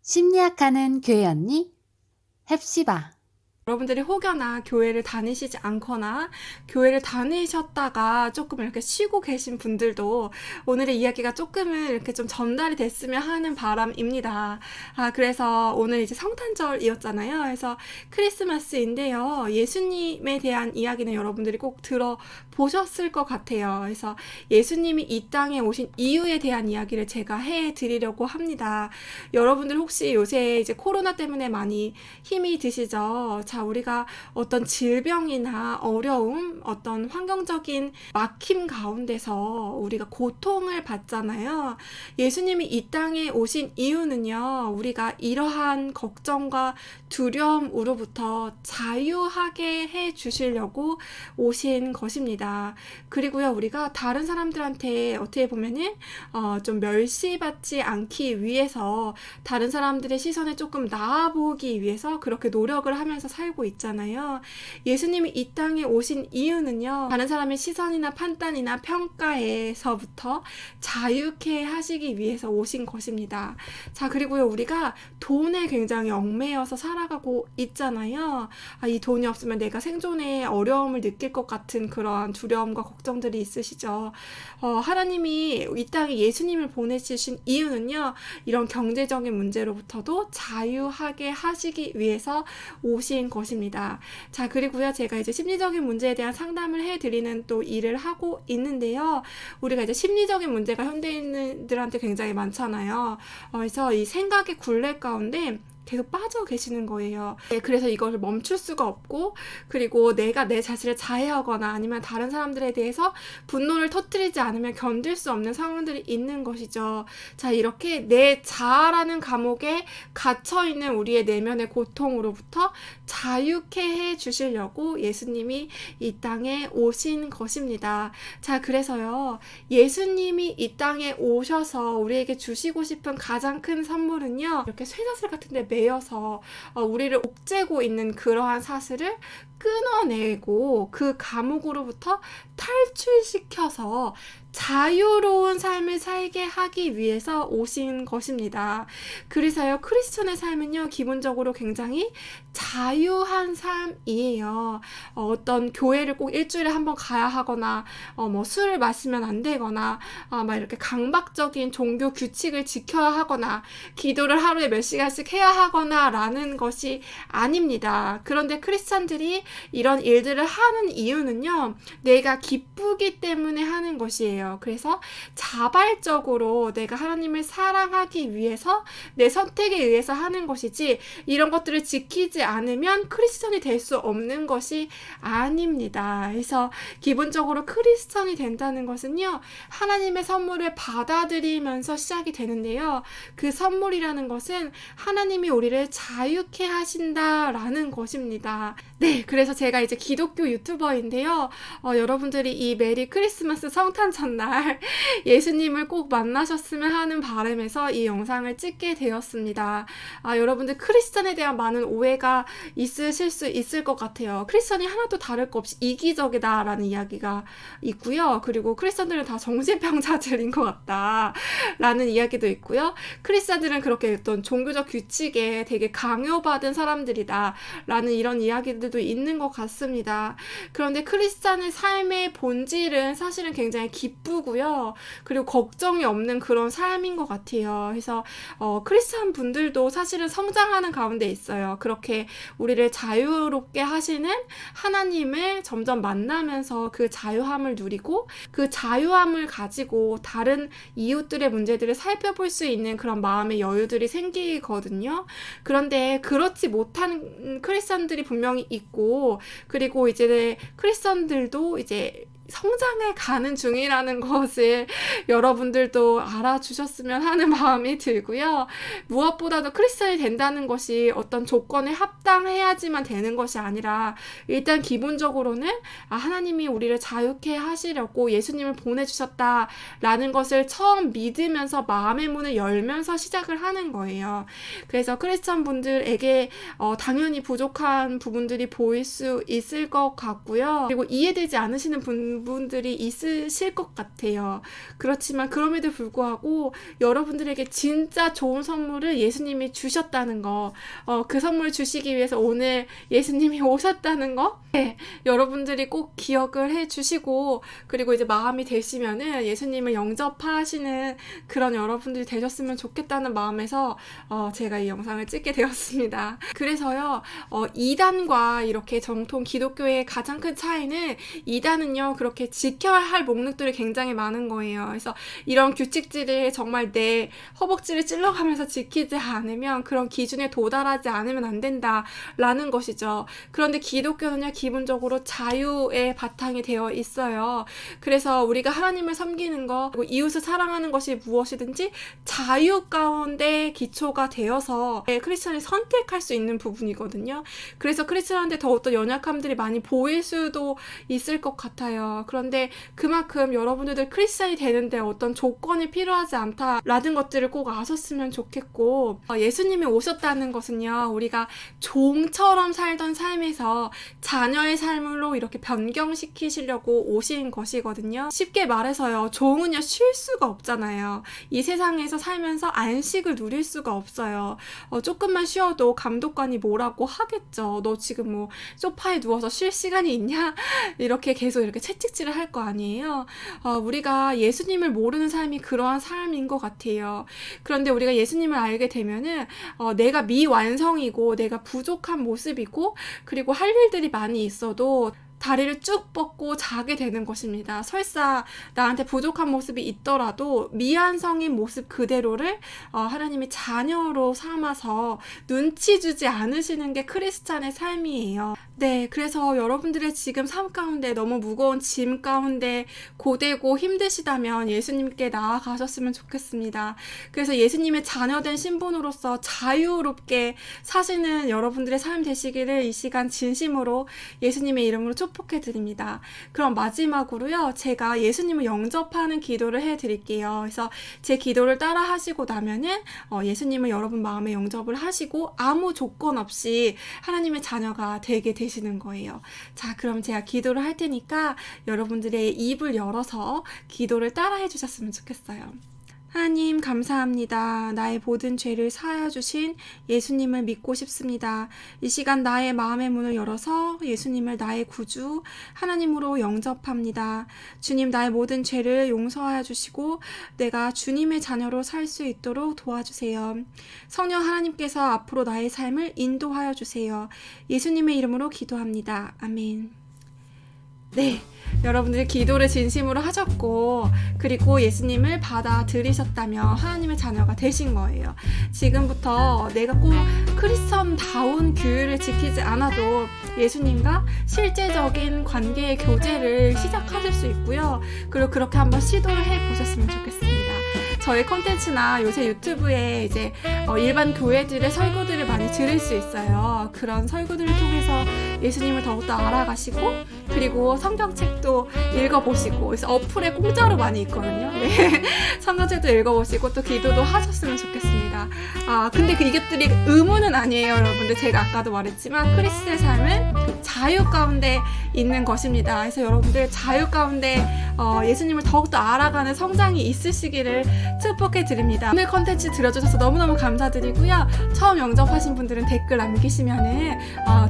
심리학하는 교회 언니 헵시바. 여러분들이 혹여나 교회를 다니시지 않거나 교회를 다니셨다가 조금 이렇게 쉬고 계신 분들도 오늘의 이야기가 조금은 이렇게 좀 전달이 됐으면 하는 바람입니다. 그래서 오늘 이제 성탄절이었잖아요. 그래서 크리스마스인데요. 예수님에 대한 이야기는 여러분들이 꼭 들어보셨을 것 같아요. 그래서 예수님이 이 땅에 오신 이유에 대한 이야기를 제가 해드리려고 합니다. 여러분들 혹시 요새 이제 코로나 때문에 많이 힘이 드시죠? 자, 우리가 어떤 질병이나 어려움, 어떤 환경적인 막힘 가운데서 우리가 고통을 받잖아요. 예수님이 이 땅에 오신 이유는요, 우리가 이러한 걱정과 두려움으로부터 자유하게 해 주시려고 오신 것입니다. 그리고요, 우리가 다른 사람들한테 어떻게 보면은 좀 멸시받지 않기 위해서 다른 사람들의 시선에 조금 나아보기 위해서 그렇게 노력을 하면서 살고 있잖아요. 예수님이 이 땅에 오신 이유는요, 다른 사람의 시선이나 판단이나 평가에서부터 자유케 하시기 위해서 오신 것입니다. 자, 그리고요, 우리가 돈에 굉장히 얽매여서 살아가고 있잖아요. 이 돈이 없으면 내가 생존에 어려움을 느낄 것 같은 그런 두려움과 걱정들이 있으시죠. 하나님이 이 땅에 예수님을 보내주신 이유는요, 이런 경제적인 문제로부터도 자유하게 하시기 위해서 오신 것입니다. 자, 그리고요, 제가 이제 심리적인 문제에 대한 상담을 해드리는 또 일을 하고 있는데요. 우리가 이제 심리적인 문제가 현대인들한테 굉장히 많잖아요. 그래서 이 생각의 굴레 가운데 계속 빠져 계시는 거예요. 그래서 이것을 멈출 수가 없고, 그리고 내가 내 자신을 자해하거나 아니면 다른 사람들에 대해서 분노를 터뜨리지 않으면 견딜 수 없는 상황들이 있는 것이죠. 자, 이렇게 내 자아라는 감옥에 갇혀있는 우리의 내면의 고통으로부터 자유케 해 주시려고 예수님이 이 땅에 오신 것입니다. 자, 그래서요, 예수님이 이 땅에 오셔서 우리에게 주시고 싶은 가장 큰 선물은요, 이렇게 쇠사슬 같은데 매여서 우리를 옥죄고 있는 그러한 사슬을 끊어내고 그 감옥으로부터 탈출시켜서 자유로운 삶을 살게 하기 위해서 오신 것입니다. 그래서요, 크리스천의 삶은요, 기본적으로 굉장히 자유한 삶이에요. 어떤 교회를 꼭 일주일에 한 번 가야 하거나, 술을 마시면 안 되거나, 막 이렇게 강박적인 종교 규칙을 지켜야 하거나, 기도를 하루에 몇 시간씩 해야 하거나, 라는 것이 아닙니다. 그런데 크리스천들이 이런 일들을 하는 이유는요, 내가 기쁘기 때문에 하는 것이에요. 그래서 자발적으로 내가 하나님을 사랑하기 위해서 내 선택에 의해서 하는 것이지, 이런 것들을 지키지 않으면 크리스천이 될 수 없는 것이 아닙니다. 그래서 기본적으로 크리스천이 된다는 것은요, 하나님의 선물을 받아들이면서 시작이 되는데요, 그 선물이라는 것은 하나님이 우리를 자유케 하신다라는 것입니다. 네, 그래서 제가 이제 기독교 유튜버인데요, 여러분들이 이 메리 크리스마스 성탄 전날 예수님을 꼭 만나셨으면 하는 바람에서 이 영상을 찍게 되었습니다. 여러분들 크리스천에 대한 많은 오해가 있으실 수 있을 것 같아요. 크리스천이 하나도 다를 거 없이 이기적이다라는 이야기가 있고요. 그리고 크리스천들은 다 정신병자들인 것 같다라는 이야기도 있고요. 크리스천들은 그렇게 어떤 종교적 규칙에 되게 강요받은 사람들이다라는 이런 이야기들도 있는 것 같습니다. 그런데 크리스천의 삶의 본질은 사실은 굉장히 기쁘고요. 그리고 걱정이 없는 그런 삶인 것 같아요. 그래서 크리스천 분들도 사실은 성장하는 가운데 있어요. 그렇게 우리를 자유롭게 하시는 하나님을 점점 만나면서 그 자유함을 누리고, 그 자유함을 가지고 다른 이웃들의 문제들을 살펴볼 수 있는 그런 마음의 여유들이 생기거든요. 그런데 그렇지 못한 크리스천들이 분명히 있고, 그리고 이제 크리스천들도 이제 성장해 가는 중이라는 것을 여러분들도 알아주셨으면 하는 마음이 들고요. 무엇보다도 크리스천이 된다는 것이 어떤 조건에 합당해야지만 되는 것이 아니라, 일단 기본적으로는 하나님이 우리를 자유케 하시려고 예수님을 보내주셨다라는 것을 처음 믿으면서 마음의 문을 열면서 시작을 하는 거예요. 그래서 크리스천 분들에게 당연히 부족한 부분들이 보일 수 있을 것 같고요. 그리고 이해되지 않으시는 하시는 분들이 있으실 것 같아요. 그렇지만 그럼에도 불구하고 여러분들에게 진짜 좋은 선물을 예수님이 주셨다는 거, 그 선물을 주시기 위해서 오늘 예수님이 오셨다는 거, 네, 여러분들이 꼭 기억을 해주시고, 그리고 이제 마음이 되시면은 예수님을 영접하시는 그런 여러분들이 되셨으면 좋겠다는 마음에서 제가 이 영상을 찍게 되었습니다. 그래서요, 이단과 이렇게 정통 기독교의 가장 큰 차이는, 이단은요 그렇게 지켜야 할 목록들이 굉장히 많은 거예요. 그래서 이런 규칙들을 정말 내 허벅지를 찔러가면서 지키지 않으면, 그런 기준에 도달하지 않으면 안 된다라는 것이죠. 그런데 기독교는요 기본적으로 자유의 바탕이 되어 있어요. 그래서 우리가 하나님을 섬기는 것, 그리고 이웃을 사랑하는 것이 무엇이든지 자유 가운데 기초가 되어서 크리스천이 선택할 수 있는 부분이거든요. 그래서 크리스천한테 더욱더 연약함들이 많이 보일 수도 있을 것 같아요. 그런데 그만큼 여러분들도 크리스천이 되는데 어떤 조건이 필요하지 않다라는 것들을 꼭 아셨으면 좋겠고, 예수님이 오셨다는 것은요 우리가 종처럼 살던 삶에서 자녀의 삶으로 이렇게 변경시키시려고 오신 것이거든요. 쉽게 말해서요, 종은요 쉴 수가 없잖아요. 이 세상에서 살면서 안식을 누릴 수가 없어요. 조금만 쉬어도 감독관이 뭐라고 하겠죠. 너 지금 뭐 소파에 누워서 쉴 시간이 있냐? 이렇게 계속 이렇게 채찍질을 할 거 아니에요. 우리가 예수님을 모르는 삶이 그러한 삶인 것 같아요. 그런데 우리가 예수님을 알게 되면은 내가 미완성이고 내가 부족한 모습이고, 그리고 할 일들이 많이 있어도 다리를 쭉 뻗고 자게 되는 것입니다. 설사 나한테 부족한 모습이 있더라도 미완성인 모습 그대로를 하나님이 자녀로 삼아서 눈치 주지 않으시는 게 크리스찬의 삶이에요. 네, 그래서 여러분들의 지금 삶 가운데 너무 무거운 짐 가운데 고되고 힘드시다면 예수님께 나아가셨으면 좋겠습니다. 그래서 예수님의 자녀된 신분으로서 자유롭게 사시는 여러분들의 삶 되시기를 이 시간 진심으로 예수님의 이름으로 축복해 드립니다. 그럼 마지막으로요, 제가 예수님을 영접하는 기도를 해 드릴게요. 그래서 제 기도를 따라 하시고 나면은 예수님을 여러분 마음에 영접을 하시고 아무 조건 없이 하나님의 자녀가 되게 되시는 거예요. 자, 그럼 제가 기도를 할 테니까 여러분들의 입을 열어서 기도를 따라 해주셨으면 좋겠어요. 하나님 감사합니다. 나의 모든 죄를 사하여 주신 예수님을 믿고 싶습니다. 이 시간 나의 마음의 문을 열어서 예수님을 나의 구주 하나님으로 영접합니다. 주님, 나의 모든 죄를 용서하여 주시고 내가 주님의 자녀로 살 수 있도록 도와주세요. 성령 하나님께서 앞으로 나의 삶을 인도하여 주세요. 예수님의 이름으로 기도합니다. 아멘. 네, 여러분들이 기도를 진심으로 하셨고, 그리고 예수님을 받아들이셨다며 하나님의 자녀가 되신 거예요. 지금부터 내가 꼭 크리스천다운 규율을 지키지 않아도 예수님과 실제적인 관계의 교제를 시작하실 수 있고요. 그리고 그렇게 한번 시도를 해보셨으면 좋겠습니다. 저희 콘텐츠나 요새 유튜브에 이제 일반 교회들의 설교들을 많이 들을 수 있어요. 그런 설교들을 통해서 예수님을 더욱더 알아가시고, 그리고 성경책도 읽어보시고, 그래서 어플에 공짜로 많이 있거든요. 네. 성경책도 읽어보시고 또 기도도 하셨으면 좋겠습니다. 근데 이것들이 의무는 아니에요, 여러분들. 제가 아까도 말했지만 크리스의 삶은 자유 가운데 있는 것입니다. 그래서 여러분들 자유 가운데 예수님을 더욱더 알아가는 성장이 있으시기를 축복해 드립니다. 오늘 컨텐츠 들어주셔서 너무너무 감사드리고요. 처음 영접하신 분들은 댓글 남기시면은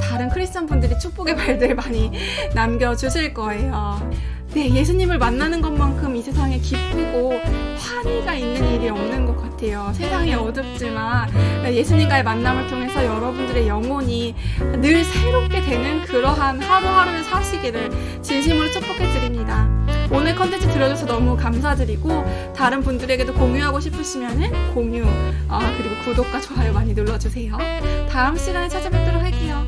다른 크리스천 분들이 축복의 말들 많이 남겨주실 거예요. 네, 예수님을 만나는 것만큼 이 세상에 기쁘고 환희가 있는 일이 없는 것 같아요. 세상이 어둡지만 예수님과의 만남을 통해서 여러분들의 영혼이 늘 새롭게 되는 그러한 하루하루를 사시기를 진심으로 축복해 드립니다. 오늘 컨텐츠 들어줘서 너무 감사드리고, 다른 분들에게도 공유하고 싶으시면은 공유, 그리고 구독과 좋아요 많이 눌러주세요. 다음 시간에 찾아뵙도록 할게요.